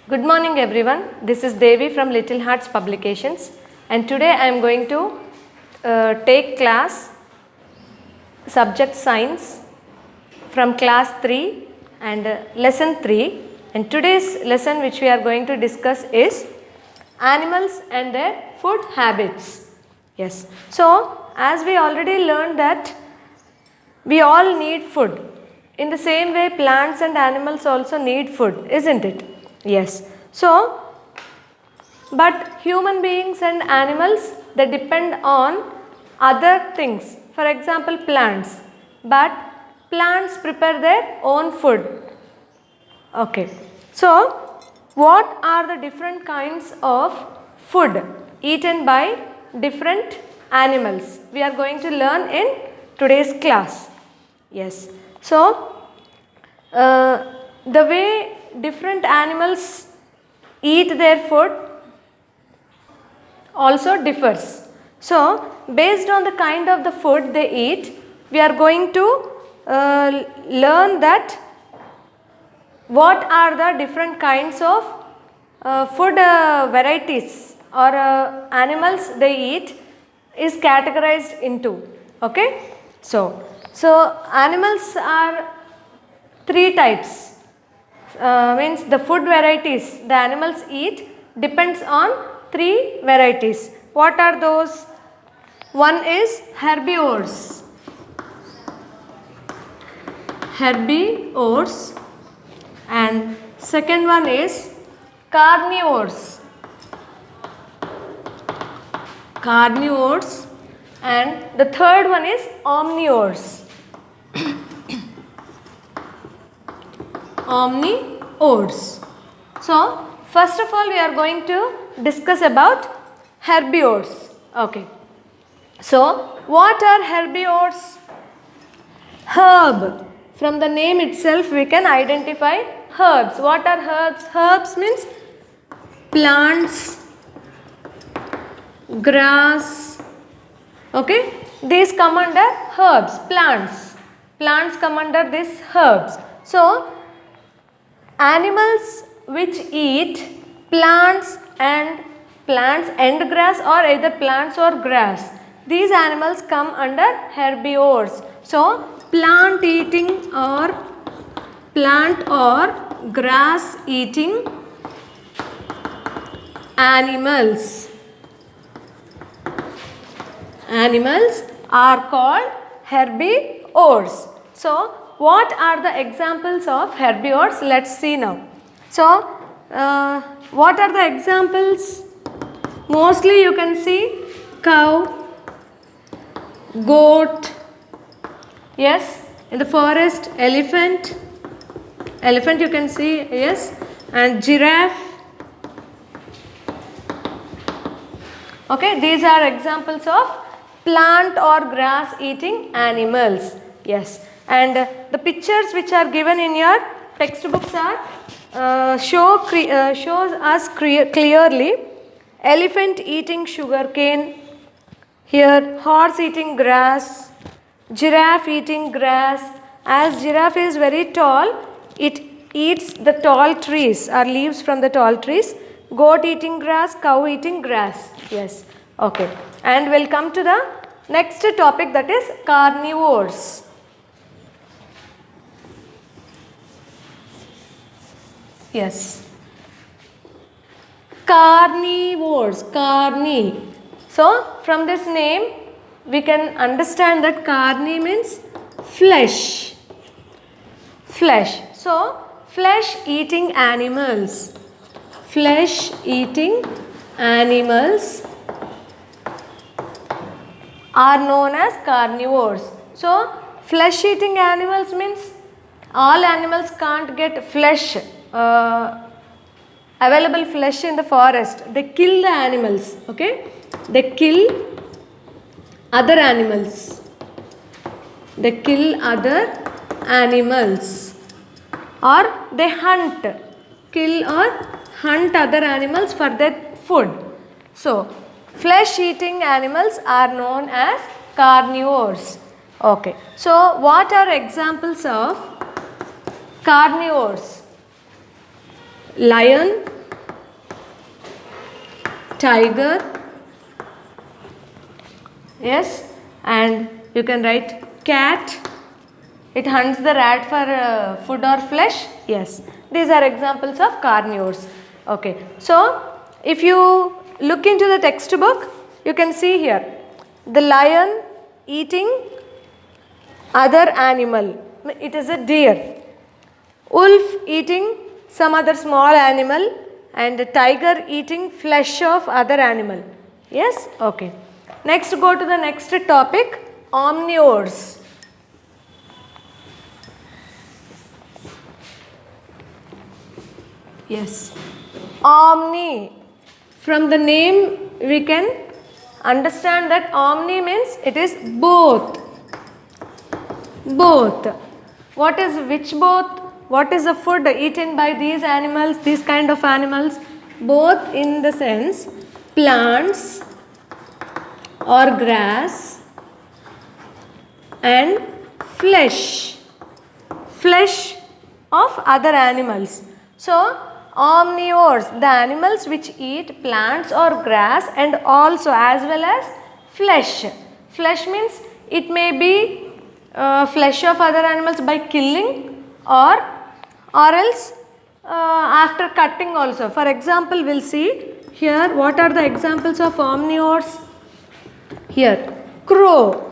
Good morning everyone. This is Devi from Little Hearts Publications, and today I am going to take class subject science from class 3 and lesson 3, and today's lesson which we are going to discuss is animals and their food habits. Yes. So as we already learned that we all need food. In the same way, plants and animals also need food, isn't it? Yes. So, but human beings and animals, they depend on other things. For example, plants. But plants prepare their own food. Okay. So, what are the different kinds of food eaten by different animals? We are going to learn in today's class. Yes. So, the way different animals eat their food also differs. So, based on the kind of the food they eat, we are going to learn that what are the different kinds of food varieties or animals they eat is categorized into. Okay. So animals are three types. Means the food varieties the animals eat depends on three varieties. What are those? One is herbivores. Herbivores, and second one is carnivores. Carnivores, and the third one is omnivores. Omnivores. So, first of all we are going to discuss about herbivores. Okay. So, what are herbivores? Herb. From the name itself we can identify herbs. What are herbs? Herbs means plants, grass. Okay. These come under herbs. Plants come under these herbs. So, animals which eat plants and grass, or either plants or grass, these animals come under herbivores. So, plant or grass eating animals are called herbivores. So, what are the examples of herbivores? Let's see now. So, what are the examples? Mostly you can see cow, goat, yes, in the forest elephant you can see, yes, and giraffe. Okay, these are examples of plant or grass eating animals. Yes, and the pictures which are given in your textbooks are shows us clearly elephant eating sugarcane, here horse eating grass, giraffe eating grass. As giraffe is very tall, it eats the tall trees or leaves from the tall trees. Goat eating grass, cow eating grass. Yes. Okay. And we'll come to the next topic, that is carnivores. Yes. Carnivores. So, from this name we can understand that carni means flesh. So, flesh eating animals are known as carnivores. So, flesh eating animals means all animals can't get flesh, available flesh in the forest. They kill the animals. Okay, they kill other animals. Or they kill or hunt other animals for their food. So, flesh eating animals are known as carnivores. Okay. So, what are examples of carnivores? lion, tiger, yes, and you can write cat. It hunts the rat for food or flesh. Yes, these are examples of carnivores. Okay, so if you look into the textbook, you can see here the lion eating other animal. It is a deer. Wolf eating some other small animal, and a tiger eating flesh of other animal. Yes, okay. Next, go to the next topic, omnivores. Yes, omni. From the name we can understand that omni means it is both. Both. What is which both? What is the food eaten by these animals, these kind of animals? Both in the sense plants or grass and flesh. Flesh of other animals. So, omnivores, the animals which eat plants or grass and also as well as flesh. Flesh means it may be flesh of other animals by killing or else after cutting also. For example, we will see here what are the examples of omnivores. Here, crow.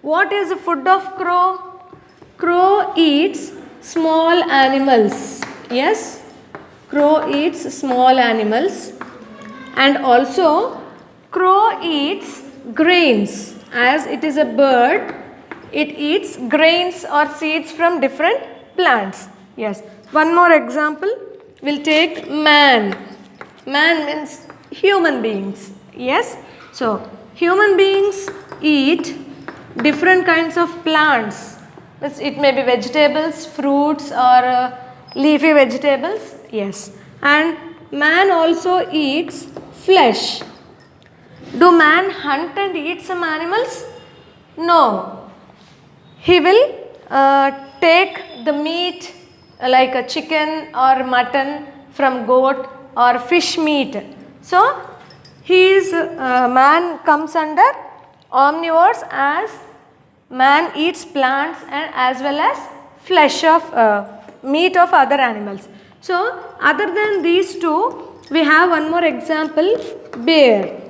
What is the food of crow? Crow eats small animals. Yes, crow eats small animals, and also crow eats grains. As it is a bird, it eats grains or seeds from different plants. Yes, one more example, we'll take man. Man means human beings. Yes, so human beings eat different kinds of plants. It may be vegetables, fruits, or leafy vegetables. Yes, and man also eats flesh. Do man hunt and eat some animals? No. He will take the meat like a chicken or mutton from goat or fish meat. So, man comes under omnivores as man eats plants and as well as flesh of meat of other animals. So, other than these two, we have one more example, bear.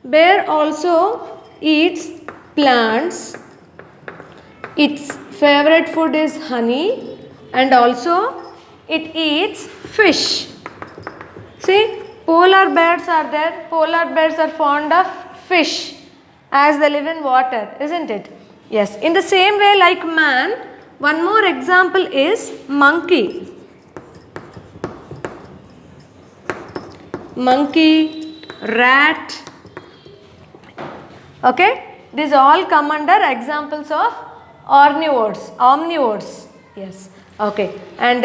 Bear also eats plants. Its favorite food is honey, and also it eats fish. See, polar bears are there. Polar bears are fond of fish as they live in water, isn't it? Yes. In the same way like man, one more example is monkey. Monkey, rat. Okay. These all come under examples of omnivores. Yes. Okay. And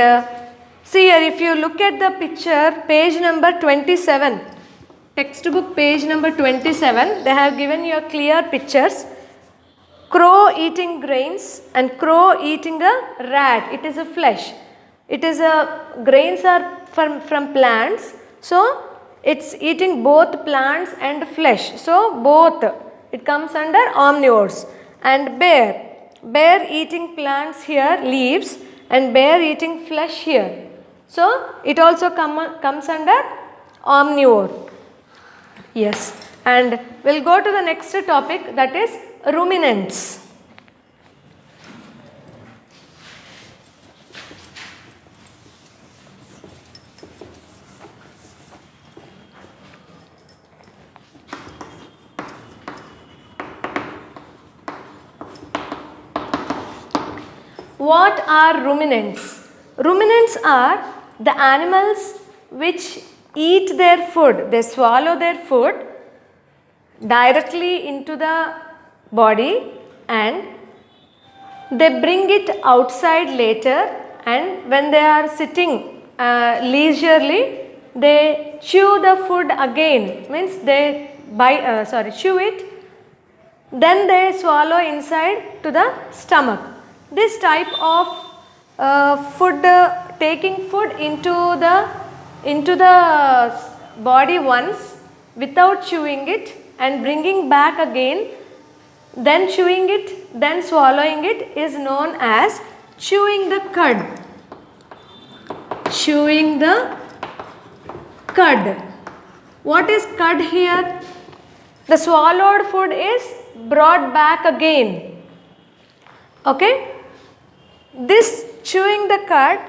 see here, if you look at the picture, page number 27, textbook page number 27, they have given you clear pictures. Crow eating grains and crow eating a rat. It is a flesh. It is grains are from plants. So, it's eating both plants and flesh. So, both. It comes under omnivores. And bear eating plants here, leaves, and bear eating flesh here. So, it also comes under omnivore. Yes, and we will go to the next topic, that is ruminants. What are ruminants? Ruminants are the animals which eat their food. They swallow their food directly into the body and they bring it outside later, and when they are sitting leisurely, they chew the food again, means they chew it, then they swallow inside to the stomach. This type of taking food into the into the body once without chewing it and bringing back again, then chewing it, then swallowing it is known as chewing the cud. Chewing the cud. What is cud here? The swallowed food is brought back again. Okay? This chewing the cud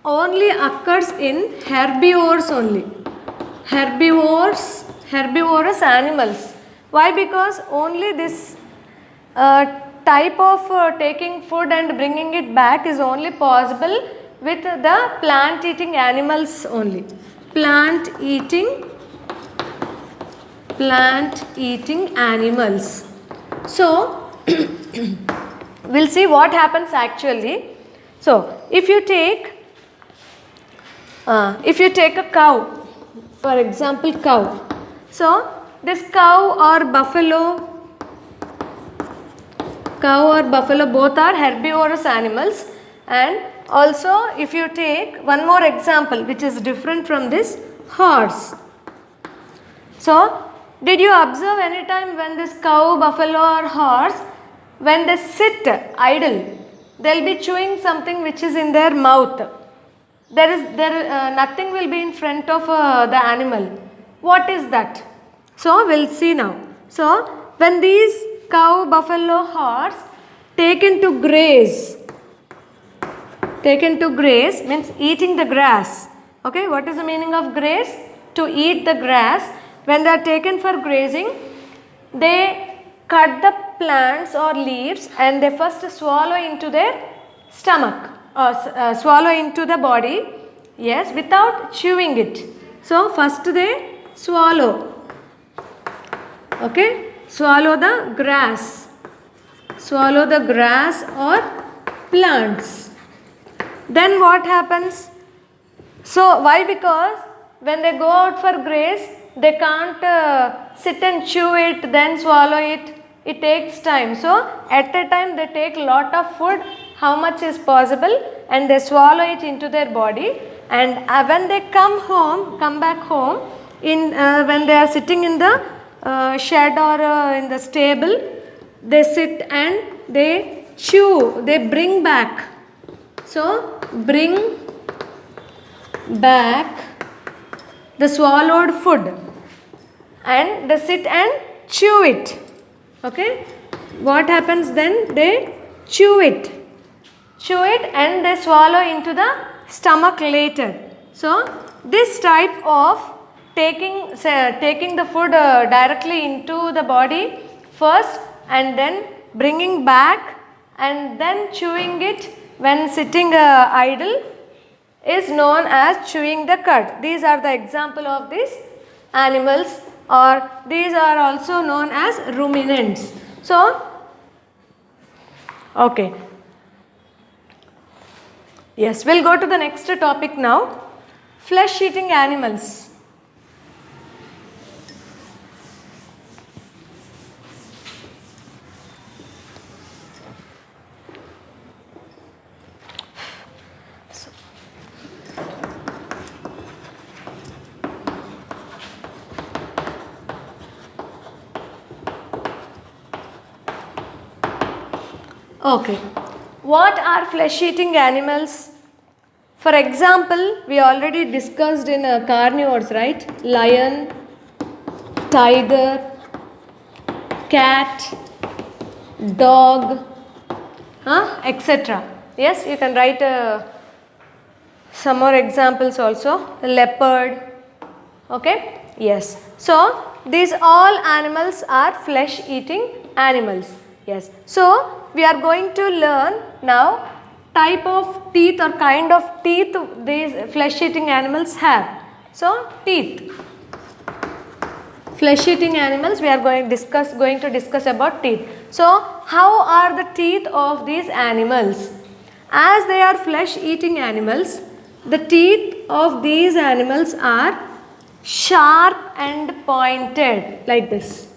only occurs in herbivores only. Herbivorous animals. Why? Because only this type of taking food and bringing it back is only possible with the plant eating animals only. Plant eating animals. So we'll see what happens actually. So if you take a cow, for example cow. So this cow or buffalo both are herbivorous animals. And also if you take one more example which is different from this, horse. So did you observe any time when this cow, buffalo or horse, when they sit idle, they will be chewing something which is in their mouth. Nothing will be in front of the animal. What is that? So we'll see now. So when these cow, buffalo, horse taken to graze means eating the grass. Okay, what is the meaning of graze? To eat the grass. When they are taken for grazing, they cut the plants or leaves and they first swallow into their stomach or swallow into the body, yes, without chewing it. So first they swallow, okay, swallow the grass or plants. Then what happens? So why? Because when they go out for graze, they can't sit and chew it, then swallow it. It takes time. So at a time they take lot of food, how much is possible, and they swallow it into their body. And when they come back home, when they are sitting in the shed or in the stable, they sit and they chew, they bring back. So bring back the swallowed food and they sit and chew it. Okay, what happens then? They chew it and they swallow into the stomach later. So this type of taking the food directly into the body first and then bringing back and then chewing it when sitting idle is known as chewing the cud. These are the example of these animals, or these are also known as ruminants. So, okay. Yes, we'll go to the next topic now. Flesh eating animals. Okay, what are flesh eating animals? For example, we already discussed in carnivores, right? Lion, tiger, cat, dog, etc. Yes, you can write some more examples also. Leopard, okay? Yes. So, these all animals are flesh eating animals. Yes. So, we are going to learn now type of teeth or kind of teeth these flesh eating animals have. So, teeth. Flesh eating animals, we are going to discuss about teeth. So, how are the teeth of these animals? As they are flesh eating animals, the teeth of these animals are sharp and pointed like this.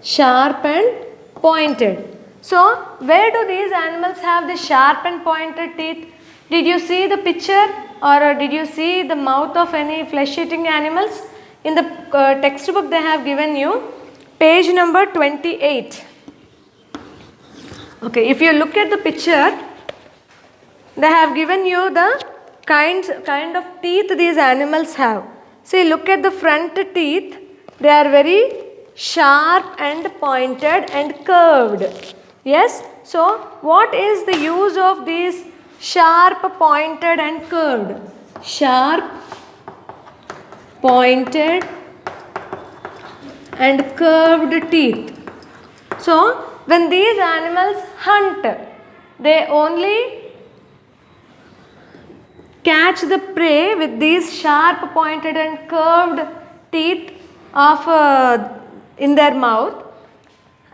Sharp and pointed. So, where do these animals have the sharp and pointed teeth? Did you see the picture, or did you see the mouth of any flesh eating animals? In the textbook they have given you page number 28. Okay, if you look at the picture, they have given you the kind of teeth these animals have. See, look at the front teeth. They are very sharp and pointed and curved. Yes. So, what is the use of these sharp, pointed and curved? Sharp, pointed and curved teeth. So, when these animals hunt, they only catch the prey with these sharp, pointed and curved teeth of in their mouth,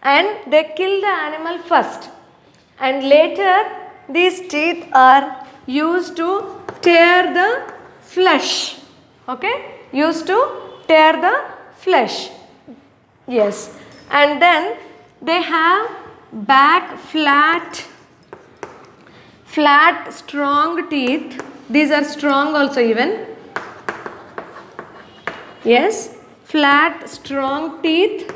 and they kill the animal first, and later these teeth are used to tear the flesh. Okay, used to tear the flesh. Yes, and then they have back flat strong teeth. These are strong also even. Yes, flat strong teeth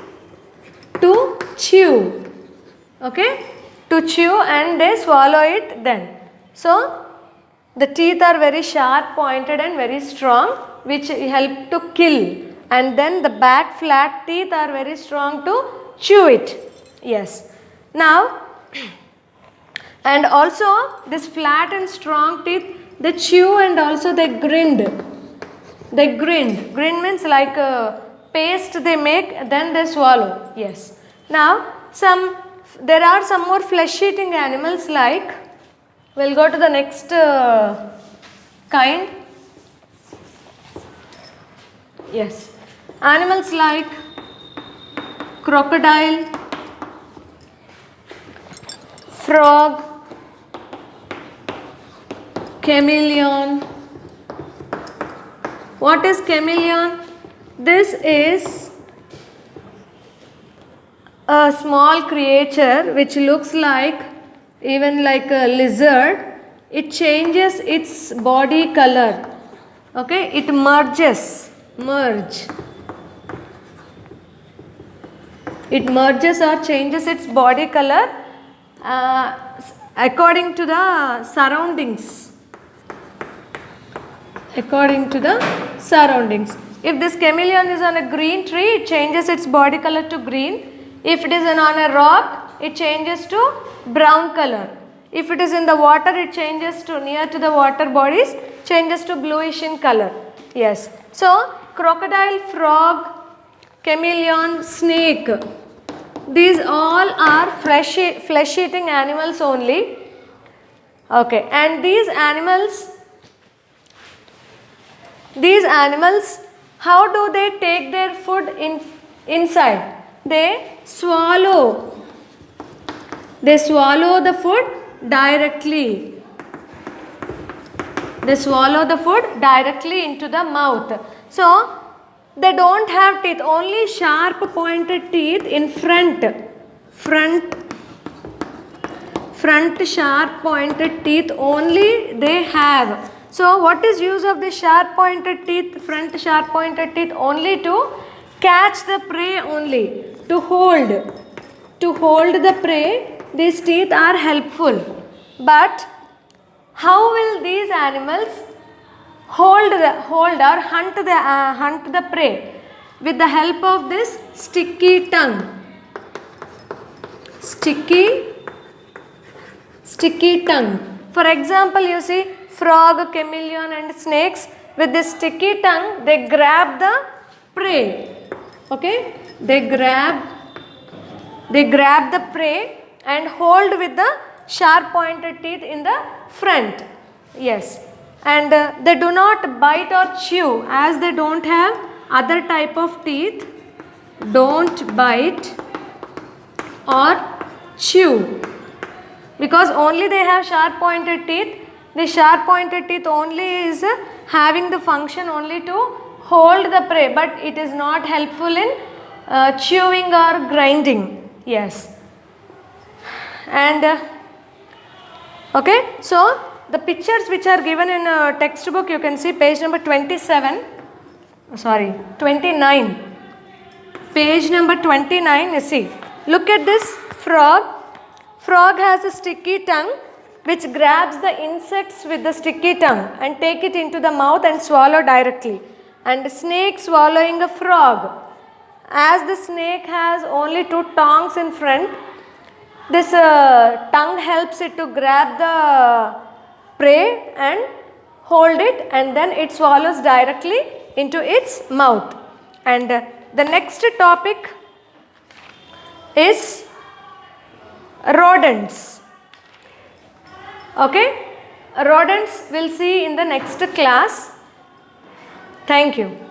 to chew. Okay, to chew, and they swallow it then. So the teeth are very sharp, pointed and very strong, which help to kill, and then the back flat teeth are very strong to chew it. Yes. Now, and also this flat and strong teeth, they chew and also they grind. They grind. Grind means like a paste they make, then they swallow. Yes. Now, there are some more flesh eating animals, like, we'll go to the next kind. Yes. Animals like crocodile, frog, chameleon. What is chameleon? This is a small creature which looks like, even like a lizard. It changes its body color. Okay, it merge. It merges or changes its body color according to the surroundings. According to the surroundings. If this chameleon is on a green tree, it changes its body color to green. If it is on a rock, it changes to brown color. If it is in the water, it changes to near to the water bodies, changes to bluish in color. Yes. So, crocodile, frog, chameleon, snake, these all are flesh eating animals only. Okay, and these animals, how do they take their food inside? They swallow the food directly. They swallow the food directly into the mouth. So, they don't have teeth, only sharp pointed teeth in front sharp pointed teeth only they have. So, what is use of the sharp pointed teeth, front sharp pointed teeth? Only to catch the prey only, to hold the prey. These teeth are helpful. But how will these animals hold or hunt the prey? With the help of this sticky tongue. Sticky tongue. For example, you see frog, chameleon and snakes, with this sticky tongue they grab the prey. Okay, they grab the prey and hold with the sharp pointed teeth in the front. Yes, and they do not bite or chew, as they don't have other type of teeth. Don't bite or chew, because only they have sharp pointed teeth. The sharp pointed teeth only is having the function only to hold the prey, but it is not helpful in chewing or grinding. Yes. And okay, so the pictures which are given in a textbook, you can see page number 27, sorry, 29. Page number 29, you see. Look at this frog. Frog has a sticky tongue which grabs the insects with the sticky tongue and take it into the mouth and swallow directly. And snake swallowing a frog. As the snake has only two tongues in front, this tongue helps it to grab the prey and hold it, and then it swallows directly into its mouth. And the next topic is rodents. Okay, rodents we'll see in the next class. Thank you.